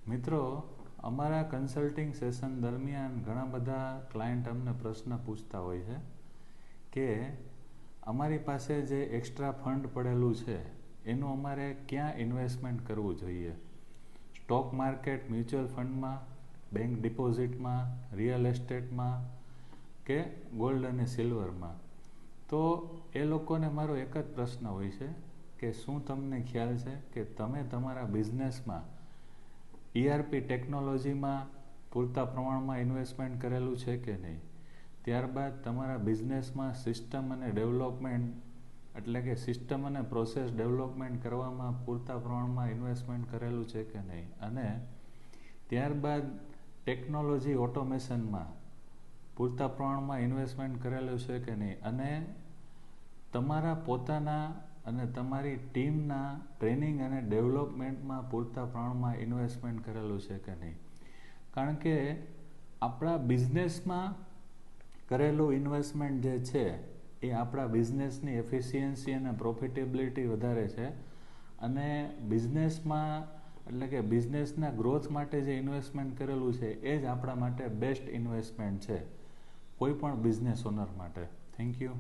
મિત્રો, અમારા consulting session દરમિયાન ઘણા બધા ક્લાયન્ટ અમને પ્રશ્ન પૂછતા હોય છે કે અમારી પાસે જે એક્સ્ટ્રા ફંડ પડેલું છે એનું અમારે ક્યાં ઇન્વેસ્ટમેન્ટ કરવું જોઈએ. સ્ટોક માર્કેટ, મ્યુચ્યુઅલ ફંડમાં, બેંક ડિપોઝિટમાં, રિયલ એસ્ટેટમાં કે ગોલ્ડ અને સિલ્વરમાં. તો એ લોકોને મારો એક જ પ્રશ્ન હોય છે કે શું તમને ખ્યાલ છે કે તમે તમારા બિઝનેસમાં ERP ટેકનોલોજીમાં પૂરતા પ્રમાણમાં ઇન્વેસ્ટમેન્ટ કરેલું છે કે નહીં. ત્યારબાદ તમારા બિઝનેસમાં સિસ્ટમ અને ડેવલપમેન્ટ એટલે કે સિસ્ટમ અને પ્રોસેસ ડેવલપમેન્ટ કરવામાં પૂરતા પ્રમાણમાં ઇન્વેસ્ટમેન્ટ કરેલું છે કે નહીં. અને ત્યારબાદ ટેકનોલોજી ઓટોમેશનમાં પૂરતા પ્રમાણમાં ઇન્વેસ્ટમેન્ટ કરેલું છે કે નહીં. અને તમારા પોતાના અને તમારી ટીમના ટ્રેનિંગ અને ડેવલપમેન્ટમાં પૂરતા પ્રમાણમાં ઇન્વેસ્ટમેન્ટ કરેલું છે કે નહીં. કારણ કે આપણા બિઝનેસમાં કરેલું ઇન્વેસ્ટમેન્ટ જે છે એ આપણા બિઝનેસની એફિશિયન્સી અને પ્રોફિટેબિલિટી વધારે છે. અને બિઝનેસમાં એટલે કે બિઝનેસના ગ્રોથ માટે જે ઇન્વેસ્ટમેન્ટ કરેલું છે એ જ આપણા માટે બેસ્ટ ઇન્વેસ્ટમેન્ટ છે કોઈ પણ બિઝનેસ ઓનર માટે. Thank you.